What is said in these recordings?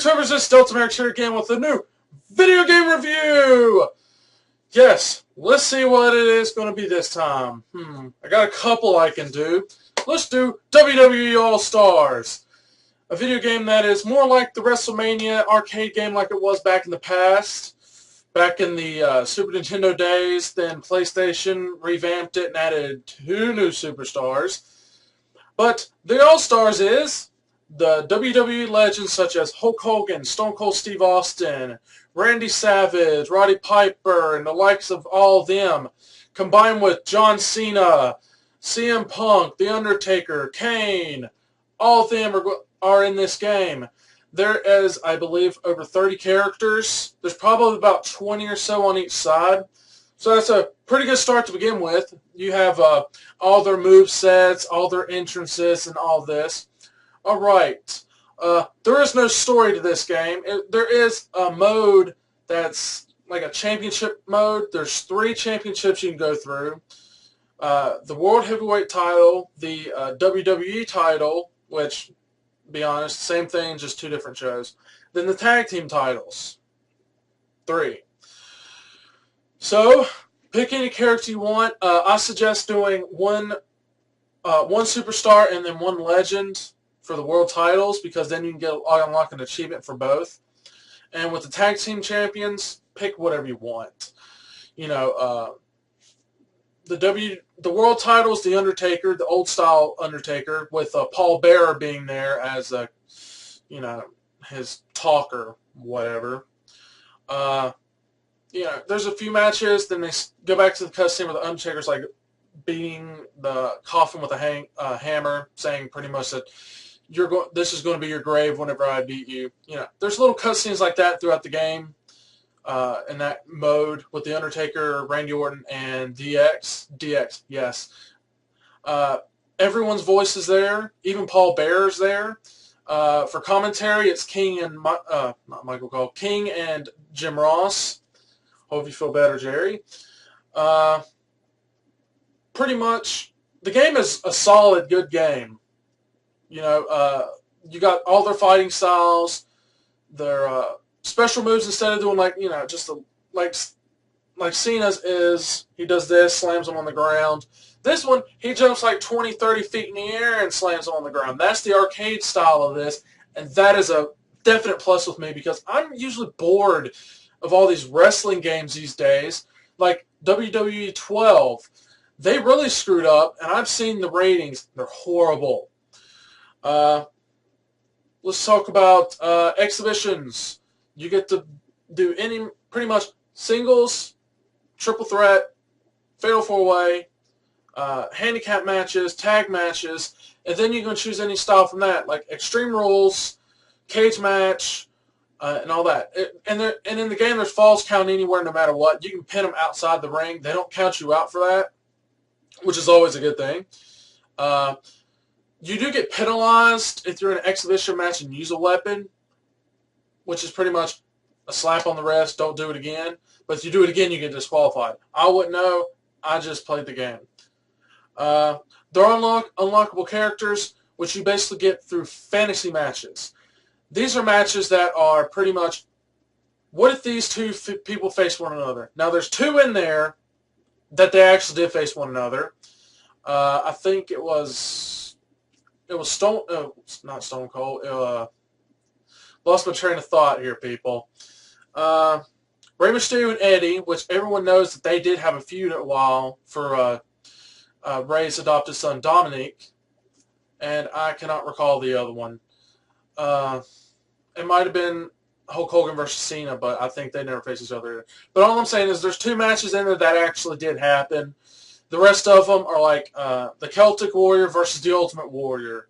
YouTubers, it's Merrix here again with a new video game review! Yes, let's see what it is going to be this time. I got a couple I can do. Let's do WWE All-Stars. A video game that is more like the WrestleMania arcade game like it was back in the past. Back in the Super Nintendo days, then PlayStation revamped it and added 2 new superstars. But the All-Stars is the WWE legends such as Hulk Hogan, Stone Cold Steve Austin, Randy Savage, Roddy Piper, and the likes of all them, combined with John Cena, CM Punk, The Undertaker, Kane. All of them are in this game. There is, I believe, over 30 characters. There's probably about 20 or so on each side. So that's a pretty good start to begin with. You have all their move sets, all their entrances, and all this. Alright. There is no story to this game. There is a mode that's like a championship mode. There's 3 championships you can go through. The World Heavyweight title, the WWE title, which, to be honest, same thing, just 2 different shows. Then the tag team titles. 3. So, pick any character you want. I suggest doing one superstar and then 1 legend for the world titles, because then you can unlock an achievement for both. And with the tag team champions, pick whatever you want. You know, the world titles, The Undertaker, the old style Undertaker, with Paul Bearer being there as a, you know, his talker, whatever. You know, there's a few matches, then they go back to the cutscene where the Undertaker's like beating the coffin with a hammer, saying pretty much that this is going to be your grave whenever I beat you. You know, there's little cutscenes like that throughout the game, in that mode with the Undertaker, Randy Orton, and DX, yes. Everyone's voice is there. Even Paul Bearer's there. For commentary, it's King and not Michael Cole, King and Jim Ross. Hope you feel better, Jerry. Pretty much, the game is a solid, good game. You know, you got all their fighting styles, their special moves. Instead of doing like, you know, just like Cena's is, he does this, slams them on the ground. This one, he jumps like 20, 30 feet in the air and slams them on the ground. That's the arcade style of this, and that is a definite plus with me, because I'm usually bored of all these wrestling games these days. Like WWE 12, they really screwed up, and I've seen the ratings. They're horrible. Let's talk about exhibitions. You get to do pretty much singles, triple threat, fatal 4-way, handicap matches, tag matches, and then you can choose any style from that, like Extreme Rules, cage match, and all that. And in the game, there's falls count anywhere, no matter what. You can pin them outside the ring. They don't count you out for that, which is always a good thing. You do get penalized if you're in an exhibition match and use a weapon, which is pretty much a slap on the wrist, don't do it again. But if you do it again, you get disqualified. I wouldn't know. I just played the game. There are unlockable characters, which you basically get through fantasy matches. These are matches that are pretty much, what if these 2 people face one another? Now, there's 2 in there that they actually did face one another. I think it was not Stone Cold. Lost my train of thought here, people. Rey Mysterio and Eddie, which everyone knows that they did have a feud a while for Rey's adopted son, Dominic. And I cannot recall the other one. It might have been Hulk Hogan versus Cena, but I think they never faced each other. But all I'm saying is there's 2 matches in there that actually did happen. The rest of them are like the Celtic Warrior versus the Ultimate Warrior,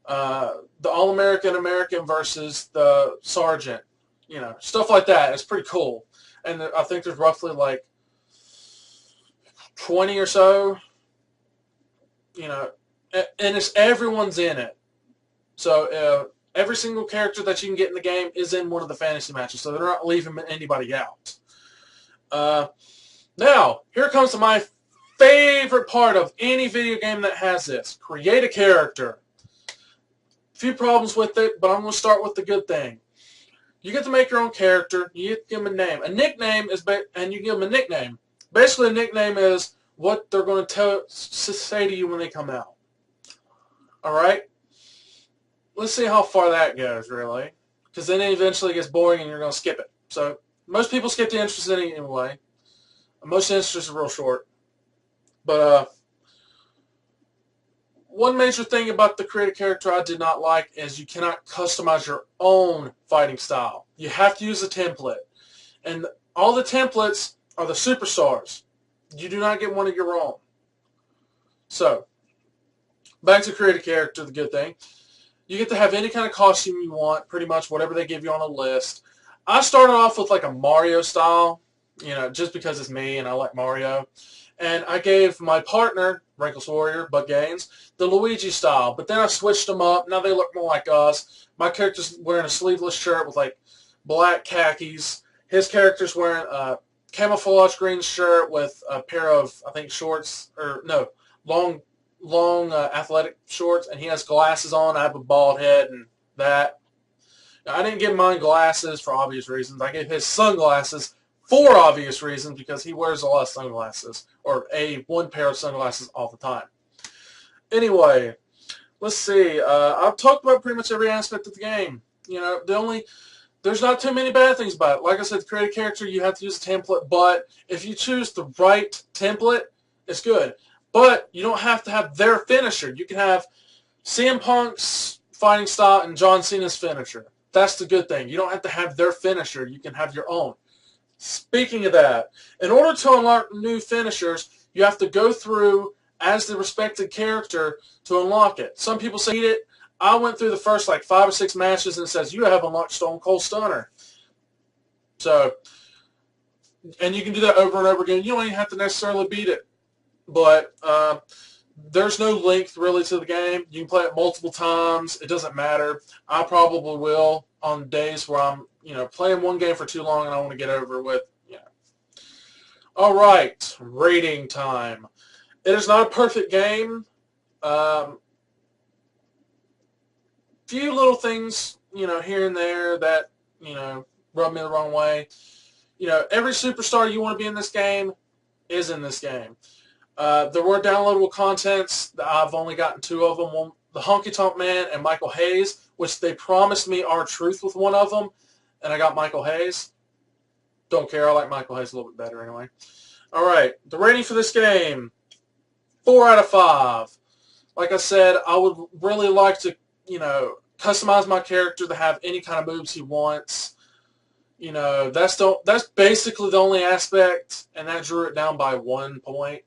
the All-American American versus the Sergeant, you know, stuff like that. It's pretty cool. And I think there's roughly like 20 or so, you know, and everyone's in it. So every single character that you can get in the game is in one of the fantasy matches, so they're not leaving anybody out. Now, here comes to my favorite part of any video game that has this. Create a character. Few problems with it, but I'm going to start with the good thing. You get to make your own character. You get to give them a name. A nickname is, and you give them a nickname. Basically, a nickname is what they're going to say to you when they come out. All right? Let's see how far that goes, really. Because then it eventually gets boring and you're going to skip it. So most people skip the intros anyway. Most intros are real short. But one major thing about the create a character I did not like is you cannot customize your own fighting style. You have to use a template. And all the templates are the superstars. You do not get one of your own. So, back to create a character, the good thing. You get to have any kind of costume you want, pretty much whatever they give you on a list. I started off with like a Mario style, you know, just because it's me and I like Mario. And I gave my partner, Wrinkles Warrior, Buck Gaines, the Luigi style. But then I switched them up. Now they look more like us. My character's wearing a sleeveless shirt with like black khakis. His character's wearing a camouflage green shirt with a pair of, I think, shorts, or no, long athletic shorts. And he has glasses on. I have a bald head and that. Now, I didn't give mine glasses for obvious reasons. I gave his sunglasses for obvious reasons because he wears a lot of sunglasses, or one pair of sunglasses all the time. Anyway, let's see. I've talked about pretty much every aspect of the game. You know, there's not too many bad things about it. Like I said, to create a character, you have to use a template, but if you choose the right template, it's good. But you don't have to have their finisher. You can have CM Punk's fighting style and John Cena's finisher. That's the good thing. You don't have to have their finisher. You can have your own. Speaking of that, in order to unlock new finishers, you have to go through as the respected character to unlock it. Some people say it. I went through the first like 5 or 6 matches and it says you have unlocked Stone Cold Stunner. So, and you can do that over and over again. You don't even have to necessarily beat it. But there's no length really to the game. You can play it multiple times. It doesn't matter. I probably will on days where I'm, you know, playing one game for too long and I want to get over with. Yeah. All right, rating time. It is not a perfect game. Few little things, you know, here and there that, you know, rub me the wrong way. You know, every superstar you want to be in this game is in this game. There were downloadable contents. I've only gotten 2 of them. One, the Honky Tonk Man and Michael Hayes, which they promised me R-Truth with one of them, and I got Michael Hayes. Don't care. I like Michael Hayes a little bit better anyway. All right. The rating for this game, 4 out of 5. Like I said, I would really like to, you know, customize my character to have any kind of moves he wants. You know, that's basically the only aspect, and that drew it down by 1 point.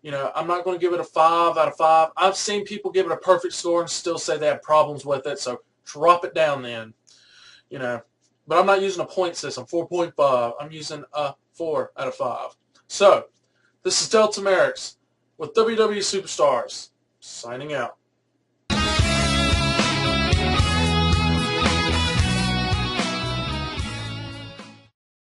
You know, I'm not going to give it a 5 out of 5. I've seen people give it a perfect score and still say they have problems with it, so drop it down then. You know, but I'm not using a point system, 4.5. I'm using a 4 out of 5. So, this is Delta Merrix with WWE Superstars, signing out.